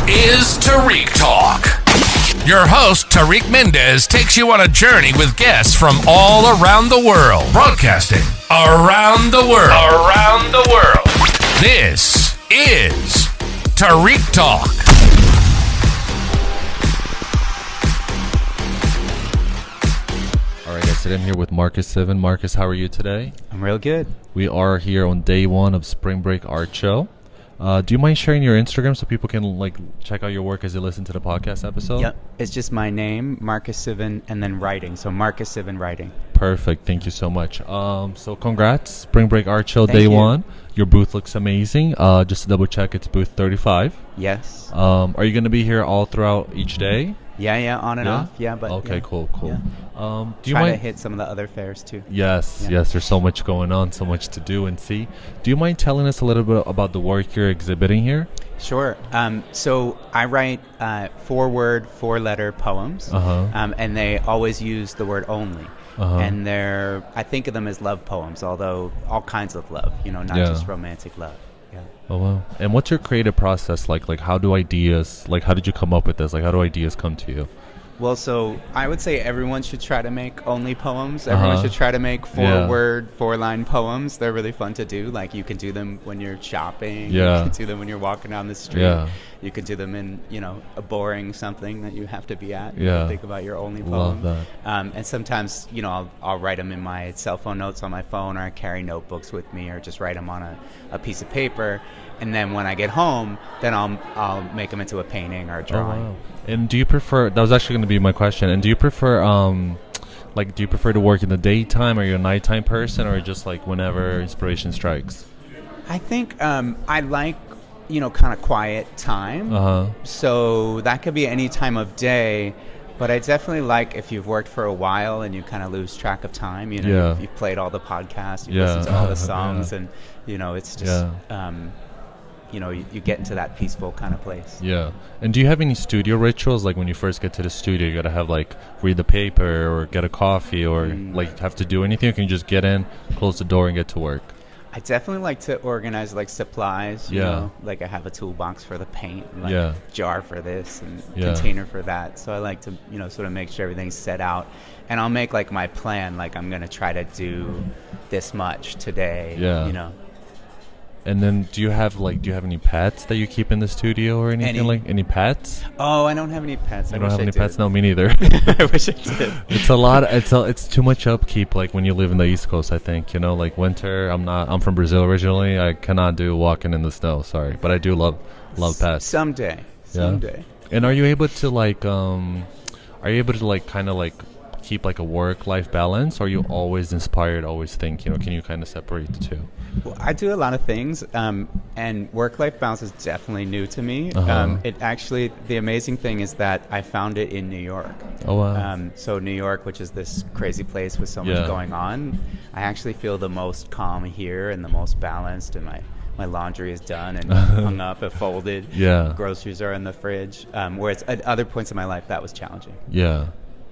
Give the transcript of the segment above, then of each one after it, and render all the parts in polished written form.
is Tarik Talk. Your host, Tarik Mendez, takes you on a journey with guests from all around the world. Broadcasting around the world. Around the world. This is Tarik Talk. All right, guys, today I'm here with Marcus Civin. Marcus, how are you today? I'm real good. We are here on day one of Spring Break Art Show. Do you mind sharing your Instagram so people can check out your work as they listen to the podcast episode? Yep. It's just my name, Marcus Civin, and then writing. So Marcus Civin Writing. Perfect. Thank you so much. So congrats, Spring Break Art Show Thank day you. one. Your booth looks amazing. Just to double check, it's booth 35. Yes. Are you going to be here all throughout each day? Yeah, on and off. Yeah, but okay, yeah. cool. Yeah. Do you Try mind to hit some of the other fairs too. Yes, Yeah. there's so much going on, so much to do and see. Do you mind telling us a little bit about the work you're exhibiting here? Sure. So I write 4-word, 4-letter poems, and they always use the word only. And I think of them as love poems, although all kinds of love, not just romantic love. Yeah. Oh, wow. And what's your creative process like? How do ideas, how did you come up with this? How do ideas come to you? Well, so I would say everyone should try to make only poems. Everyone should try to make 4-word, 4-line poems. They're really fun to do. You can do them when you're shopping. Yeah. You can do them when you're walking down the street. Yeah. You can do them in, a boring something that you have to be at. Yeah. Think about your only poem. Love that. And sometimes, I'll write them in my cell phone notes on my phone, or I carry notebooks with me, or just write them on a piece of paper. And then when I get home, then I'll make them into a painting or a drawing. Oh, wow. And do you prefer? That was actually going to be my question. And do you prefer, do you prefer to work in the daytime? Are you a nighttime person, or just whenever inspiration strikes? I think I like, kind of quiet time. So that could be any time of day. But I definitely like if you've worked for a while and you kind of lose track of time. You've played all the podcasts, you've listened to all the songs, and it's just. You get into that peaceful kind of place. Yeah. And do you have any studio rituals? When you first get to the studio, you got to have read the paper or get a coffee or have to do anything? Or can you just get in, close the door and get to work? I definitely like to organize supplies, you know, I have a toolbox for the paint, and jar for this and container for that. So I like to, sort of make sure everything's set out, and I'll make my plan, I'm going to try to do this much today, And then do you have any pets that you keep in the studio or anything? Any pets? Oh, I don't have any pets. I don't have any pets? No, me neither. I wish I did. It's a lot. It's too much upkeep. When you live in the East Coast, I think winter. I'm from Brazil originally. I cannot do walking in the snow. Sorry, but I do love pets. Someday. And are you able to keep a work-life balance, or are you always inspired, always think, can you kind of separate the two? Well, I do a lot of things, and work-life balance is definitely new to me. The amazing thing is that I found it in New York. Oh, wow. So New York, which is this crazy place with so much going on, I actually feel the most calm here and the most balanced, and my laundry is done and hung up and folded. Yeah. Groceries are in the fridge, whereas at other points in my life, that was challenging. Yeah.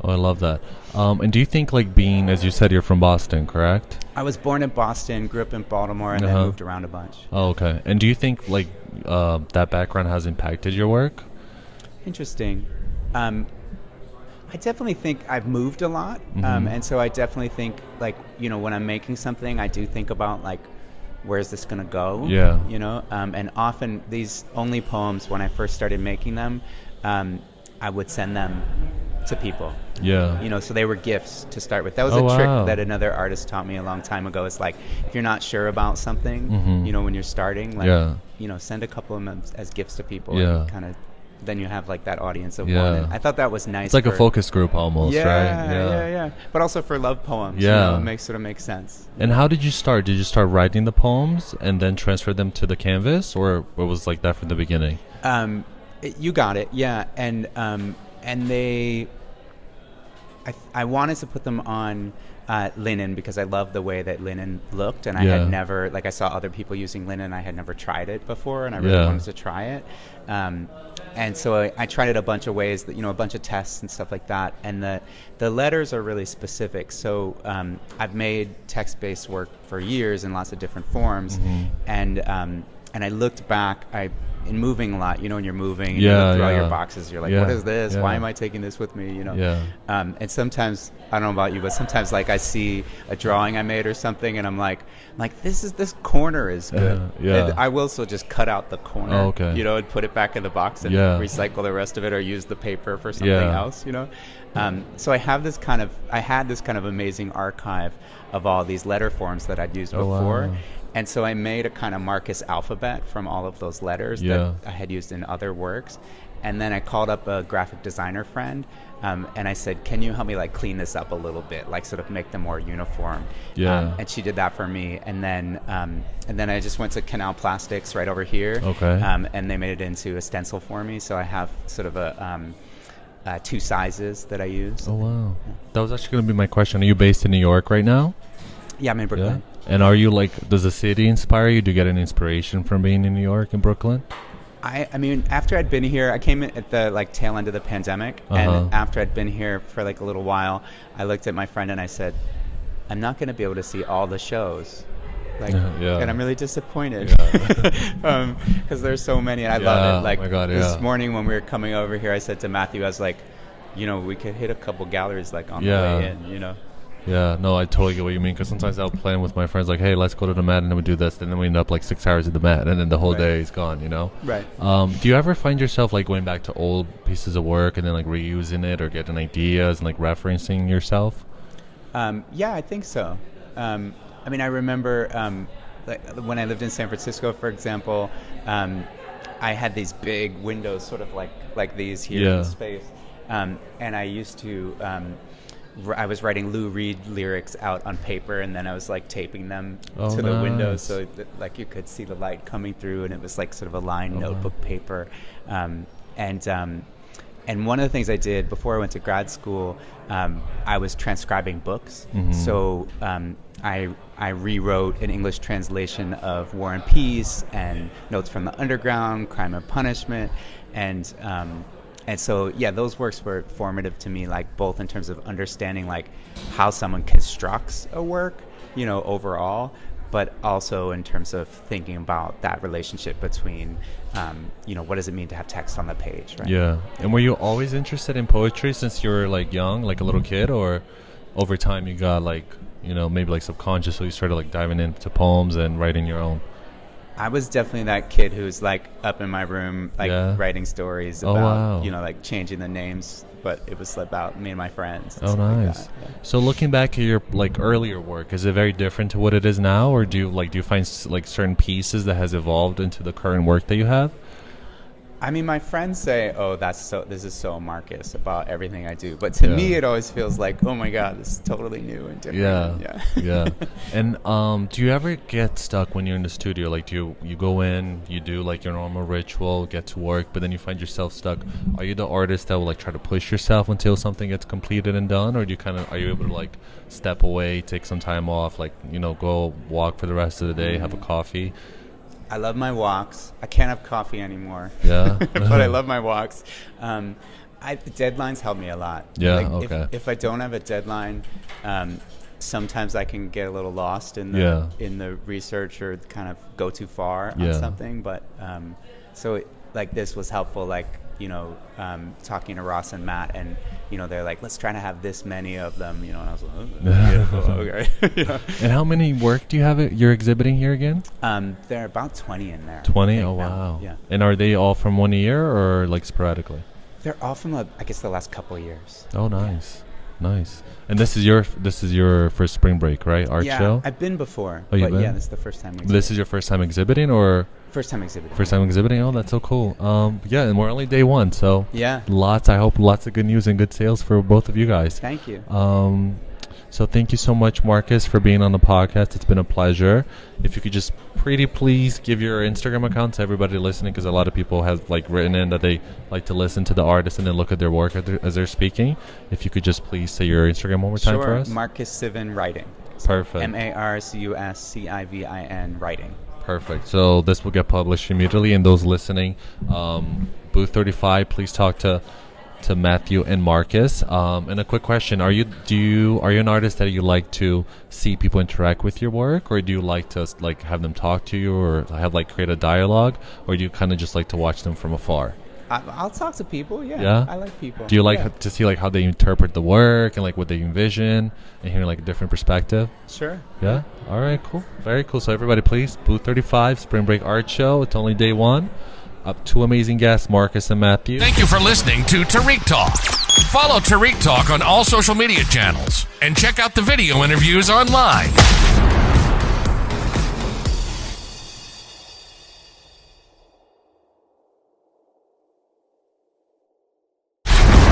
Oh, I love that. And do you think being, as you said, you're from Boston, correct? I was born in Boston, grew up in Baltimore, and then moved around a bunch. Oh, okay. And do you think that background has impacted your work? Interesting. I definitely think I've moved a lot, and so I definitely think when I'm making something, I do think about where's this gonna go? Yeah. And often these only poems, when I first started making them, I would send them to people. Yeah. So they were gifts to start with. That was a trick that another artist taught me a long time ago. It's if you're not sure about something, when you're starting, send a couple of them as gifts to people. Yeah. And kind of, then you have that audience of one. And I thought that was nice. It's like a focus group almost, right? Yeah. But also for love poems. Yeah. It sort of makes sense. And how did you start? Did you start writing the poems and then transfer them to the canvas, or it was like that from the beginning? You got it. Yeah. And I wanted to put them on linen because I love the way that linen looked, and I had never, I saw other people using linen. I had never tried it before, and I really wanted to try it. And so I tried it a bunch of ways, a bunch of tests and stuff like that. And the letters are really specific. So I've made text-based work for years in lots of different forms, and I looked back. I in moving a lot, when you're moving, and Yeah, you go through all yeah. your boxes, you're like, Yeah, what is this? yeah. Why am I taking this with me? Yeah. And sometimes, I don't know about you, but sometimes like I see a drawing I made or something, and I'm like this corner is good. Yeah. And I will still just cut out the corner, Oh, okay. and put it back in the box and Yeah. recycle the rest of it, or use the paper for something Yeah. else, So I had this kind of amazing archive of all these letter forms that I'd used before. Wow. And so I made a kind of Marcus alphabet from all of those letters Yeah. that I had used in other works. And then I called up a graphic designer friend, and I said, can you help me like clean this up a little bit, like sort of make them more uniform? Yeah. And she did that for me. And then I just went to Canal Plastics right over here. Okay. And they made it into a stencil for me. So I have sort of a 2 sizes that I use. Oh, wow. That was actually going to be my question. Are you based in New York right now? Yeah, I'm in Brooklyn. And are you does the city inspire you? Do you get any inspiration from being in New York and Brooklyn? I mean, after I'd been here, I came in at the tail end of the pandemic, and after I'd been here for a little while, I looked at my friend and I said, I'm not going to be able to see all the shows. And I'm really disappointed because there's so many, and I love it. Oh my God, this morning when we were coming over here, I said to Matthew, I was like, we could hit a couple galleries on the way in, Yeah, no, I totally get what you mean, because sometimes I'll plan with my friends hey, let's go to the Met and then we do this, and then we end up 6 hours at the Met, and then the whole day is gone, Right. Do you ever find yourself going back to old pieces of work and then reusing it or getting ideas and referencing yourself? Yeah, I think so. I mean, I remember when I lived in San Francisco, for example, I had these big windows sort of like these here in space, and I used to I was writing Lou Reed lyrics out on paper, and then I was taping them to the windows so that you could see the light coming through, and it was sort of a lined notebook paper. And one of the things I did before I went to grad school, I was transcribing books. Mm-hmm. So I rewrote an English translation of War and Peace and Notes from the Underground, Crime and Punishment, and so, yeah, those works were formative to me, both in terms of understanding, how someone constructs a work, overall, but also in terms of thinking about that relationship between, what does it mean to have text on the page, right? Yeah. And were you always interested in poetry since you were, young, a little kid, or over time you got, maybe, subconsciously you started, diving into poems and writing your own? I was definitely that kid who's up in my room, writing stories about, changing the names, but it was about me and my friends. Oh, nice. So looking back at your earlier work, is it very different to what it is now, or do you find certain pieces that has evolved into the current work that you have? I mean, my friends say, "Oh, this is so Marcus about everything I do," but to me, it always feels like, "Oh my God, this is totally new and different." Yeah. And do you ever get stuck when you're in the studio? Do you go in, you do your normal ritual, get to work, but then you find yourself stuck? Are you the artist that will try to push yourself until something gets completed and done, or do you are you able to step away, take some time off, go walk for the rest of the day, have a coffee? I love my walks. I can't have coffee anymore. Yeah. But I love my walks. Deadlines help me a lot. Yeah, okay. If I don't have a deadline, sometimes I can get a little lost in the research or kind of go too far on something. But so this was helpful, talking to Ross and Matt, and they're let's try to have this many of them, and I was okay. And how many work do you have you're exhibiting here again? There are about 20 in there. 20? Oh, wow. Yeah. And are they all from 1 year or sporadically? They're all from I guess the last couple of years. Oh, nice. Nice. And this is your first spring break, right? Art show? Yeah, I've been before. Oh, you've been? Yeah, this is the first time. This is your first time exhibiting, or? First time exhibiting. First time exhibiting? Oh, that's so cool. Yeah, and we're only day one, so yeah. I hope lots of good news and good sales for both of you guys. Thank you. So thank you so much, Marcus, for being on the podcast. It's been a pleasure. If you could just pretty please give your Instagram account to everybody listening, because a lot of people have written in that they like to listen to the artist and then look at their work as they're speaking. If you could just please say your Instagram one more time for us. Marcus Civin Writing. Perfect. MarcusCivin Writing. Perfect. So this will get published immediately, and those listening, Booth 35, please talk to to Matthew and Marcus. And a quick question: are you an artist that you like to see people interact with your work, or do you like to like have them talk to you, or have like create a dialogue, or do you kind of just like to watch them from afar? I'll talk to people. Yeah, I like people. Do you like to see like how they interpret the work and like what they envision and hear like a different perspective? Sure. Yeah. All right. Cool. Very cool. So everybody, please, booth 35, Spring Break Art Show. It's only day one. Up two amazing guests, Marcus and Matthew. Thank you for listening to Tarik Talk. Follow Tarik Talk on all social media channels and check out the video interviews online.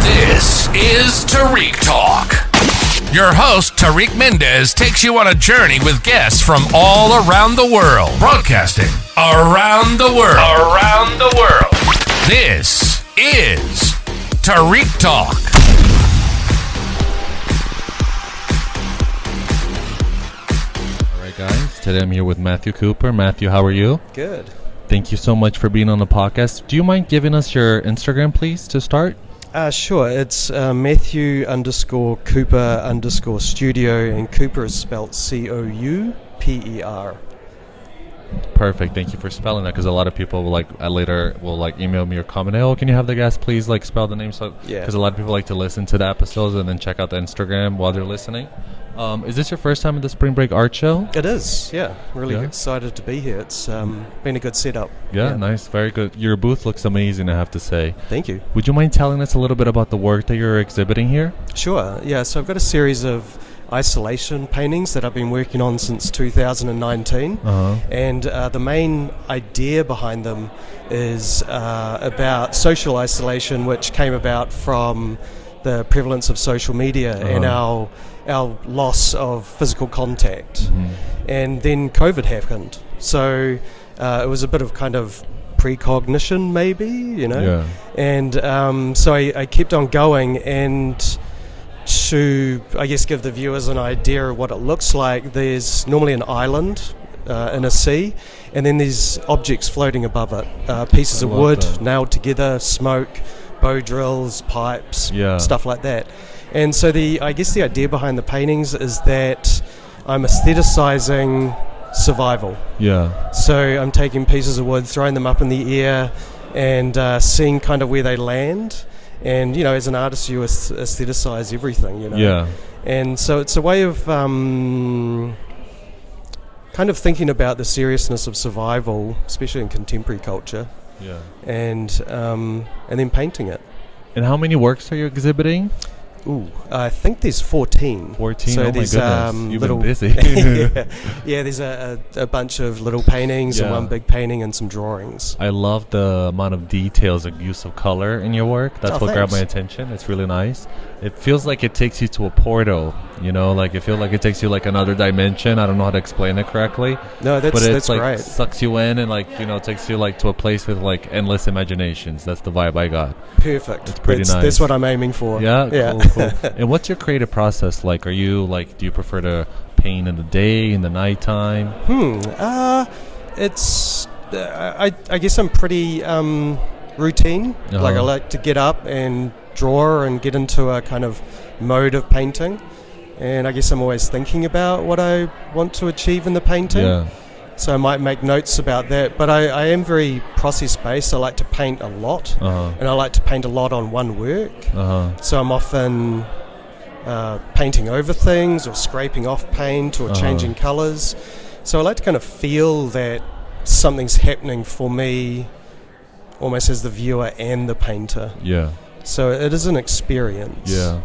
This is Tarik Talk. Your host, Tarik Mendez, takes you on a journey with guests from all around the world. Broadcasting around the world. Around the world. This is Tarik Talk. All right, guys. Today I'm here with Matthew Couper. Matthew, how are you? Good. Thank you so much for being on the podcast. Do you mind giving us your Instagram, please, to start? Sure. It's Matthew_Couper_studio, and Couper is spelled Couper. Perfect. Thank you for spelling that, because a lot of people will later email me or comment, "Oh, can you have the guest please like spell the name?" So yeah, because a lot of people like to listen to the episodes and then check out the Instagram while they're listening. Is this your first time at the Spring Break Art Show? It is. Yeah, really excited to be here. It's been a good setup. Yeah, nice, very good. Your booth looks amazing, I have to say. Thank you. Would you mind telling us a little bit about the work that you're exhibiting here? Sure. Yeah. So I've got a series of isolation paintings that I've been working on since 2019, and the main idea behind them is about social isolation, which came about from the prevalence of social media and our loss of physical contact. And then COVID happened, so it was a bit of kind of precognition, maybe, and so I kept on going, and to, I guess, give the viewers an idea of what it looks like, there's normally an island in a sea, and then there's objects floating above it, pieces of wood nailed together, smoke, bow drills, pipes, stuff like that. And so I guess the idea behind the paintings is that I'm aestheticizing survival. Yeah. So I'm taking pieces of wood, throwing them up in the air, and seeing kind of where they land. And, as an artist, you aestheticize everything, Yeah. And so it's a way of kind of thinking about the seriousness of survival, especially in contemporary culture. Yeah. And then painting it. And how many works are you exhibiting? I think there's 14. 14? So oh my there's, goodness. You've been busy. yeah, there's a bunch of little paintings and one big painting and some drawings. I love the amount of details and use of color in your work. That's what grabbed my attention. It's really nice. It feels like it takes you to a portal, like it feels like it takes you like another dimension. I don't know how to explain it correctly. No, that's like right. Sucks you in and takes you like to a place with like endless imaginations. That's the vibe I got. Perfect. It's pretty nice. That's what I'm aiming for. Yeah. Cool. And what's your creative process like? Are you do you prefer to paint in the day, in the nighttime? It's I guess I'm pretty routine. Like I like to get up and draw and get into a kind of mode of painting, and I guess I'm always thinking about what I want to achieve in the painting. Yeah. So I might make notes about that, but I am very process-based. I like to paint a lot, and I like to paint a lot on one work. So I'm often painting over things or scraping off paint or changing colours. So I like to kind of feel that something's happening for me almost as the viewer and the painter. Yeah. So it is an experience. Yeah.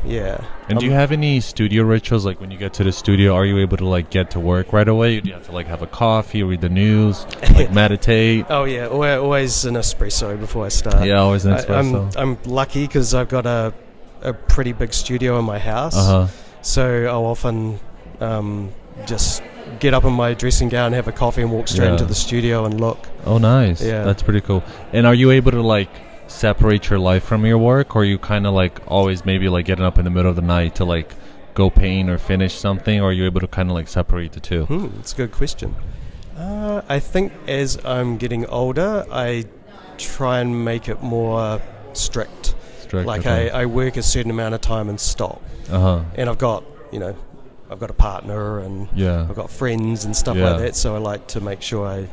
And do you have any studio rituals? Like when you get to the studio, are you able to get to work right away? Or do you have to have a coffee, read the news, meditate? Oh yeah, always an espresso before I start. Yeah, always an espresso. I'm lucky because I've got a pretty big studio in my house. So I'll often just get up in my dressing gown, have a coffee, and walk straight into the studio and look. Oh, nice. Yeah, that's pretty cool. And are you able to separate your life from your work, or are you kind of always maybe getting up in the middle of the night to go paint or finish something, or are you able to kind of separate the two? That's a good question. I think as I'm getting older, I try and make it more strict. strict. Like okay. I work a certain amount of time and stop. And I've got a partner and I've got friends and stuff like that. So I like to make sure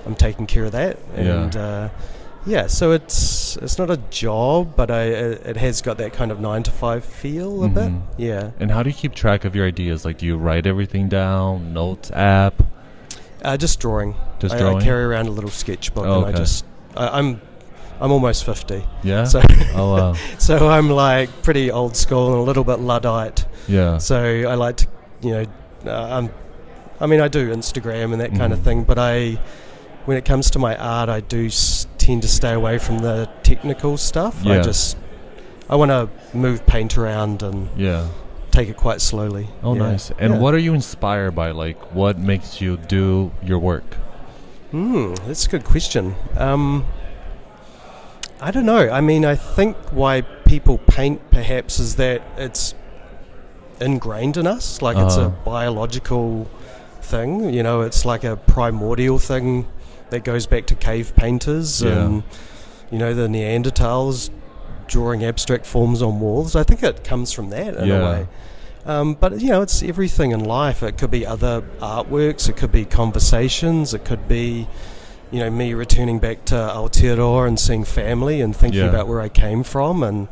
I'm taking care of that. And so it's not a job, but it has got that kind of 9 to 5 feel a bit. Yeah. And how do you keep track of your ideas? Like, do you write everything down? Notes app? Just drawing. Drawing? I carry around a little sketchbook, and I'm almost 50. Yeah. So oh wow. So I'm like pretty old school and a little bit Luddite. Yeah. So I like to, I do Instagram and that kind of thing, but when it comes to my art, I do tend to stay away from the technical stuff. Yeah. I want to move paint around and take it quite slowly. Oh, nice. And what are you inspired by? Like, what makes you do your work? That's a good question. I don't know. I mean, I think why people paint perhaps is that it's ingrained in us. Like, it's a biological thing. It's like a primordial thing that goes back to cave painters and, the Neanderthals drawing abstract forms on walls. I think it comes from that in a way. But, it's everything in life. It could be other artworks. It could be conversations. It could be, me returning back to Aotearoa and seeing family and thinking about where I came from and,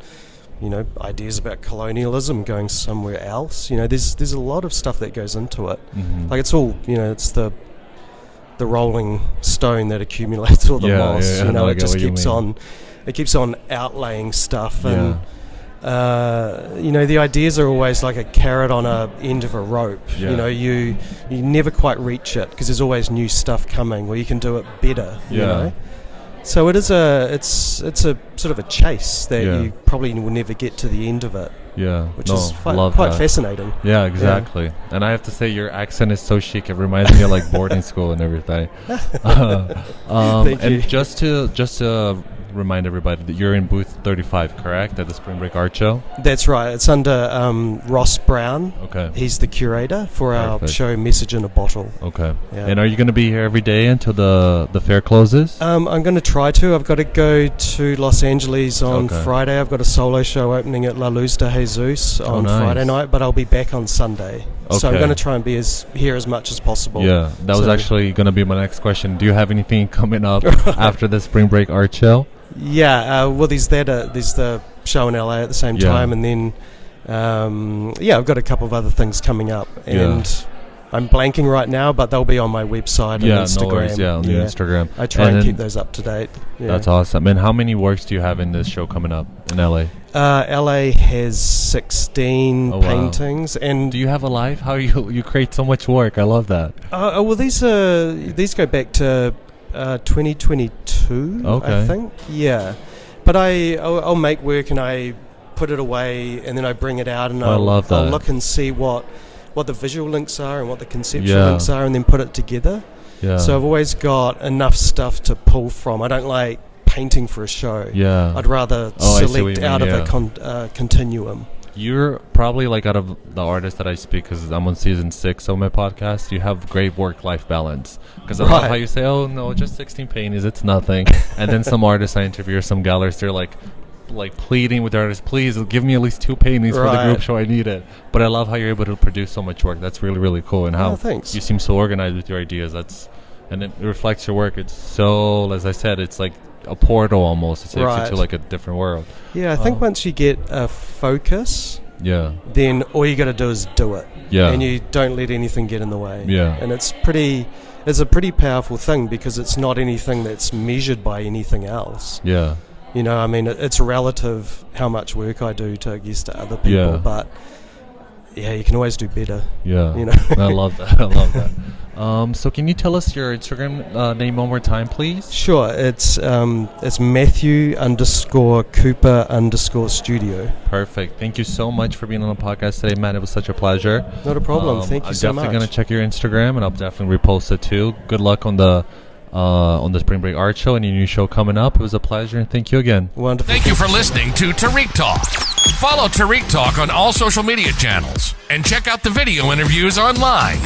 ideas about colonialism going somewhere else. There's a lot of stuff that goes into it. Like, it's all, it's the rolling stone that accumulates all the moss. It just keeps on outlaying stuff and the ideas are always like a carrot on a end of a rope. You never quite reach it because there's always new stuff coming where you can do it better. So it's a sort of a chase that you probably will never get to the end of it. Which is quite fascinating. Yeah, exactly. And I have to say, your accent is so chic. It reminds me of like boarding school and everything. Thank you. And just to remind everybody that you're in booth 35, correct, at the Spring Break Art Show? That's right. It's under Ross Brown. Okay. He's the curator for our show Message in a Bottle. Okay. Yeah. And are you going to be here every day until the fair closes? I'm going to try to. I've got to go to Los Angeles on Friday. I've got a solo show opening at La Luz de Jesus on Friday night, but I'll be back on Sunday. So I'm going to try and be here as much as possible. Yeah, that was actually going to be my next question. Do you have anything coming up after the Spring Break Art Show? Yeah, well, there's the show in LA at the same time, and then I've got a couple of other things coming up, and I'm blanking right now, but they'll be on my website and Instagram. No worries, on the Instagram. I try and keep those up to date. Yeah. That's awesome. And how many works do you have in this show coming up in LA? LA has 16 paintings. And do you have a life? How you create so much work? I love that. Well, these go back to 2022, I think. Yeah. But I'll make work and I put it away and then I bring it out and I'll look and see what the visual links are and what the conceptual links are and then put it together. Yeah. So I've always got enough stuff to pull from. I don't like painting for a show. Yeah. I'd rather select out of a continuum. You're probably like out of the artists that I speak, because I'm on season 6 of my podcast, you have great work-life balance. Because I love how you say, oh no, just 16 paintings, it's nothing. And then some artists I interview, or some galleries, they're like pleading with the artists, please give me at least 2 paintings for the group show, I need it. But I love how you're able to produce so much work. That's really, really cool. And how you seem so organized with your ideas. And it reflects your work. It's so, as I said, it's like a portal almost. It takes you to like a different world. Yeah, I think once you get a focus, then all you got to do is do it. Yeah. And you don't let anything get in the way. Yeah. And it's a pretty powerful thing, because it's not anything that's measured by anything else. Yeah. I mean, it's relative how much work I do to other people, but you can always do better. Yeah. I love that. So can you tell us your Instagram name one more time, please? Sure. It's Matthew_Couper_studio. Perfect. Thank you so much for being on the podcast today, Matt. It was such a pleasure. Not a problem. Thank you so much. I'm definitely going to check your Instagram, and I'll definitely repost it too. Good luck on the Spring Break Art Show and your new show coming up. It was a pleasure, and thank you again. Wonderful. Thank you for listening to Tarik Talk. Follow Tarik Talk on all social media channels and check out the video interviews online.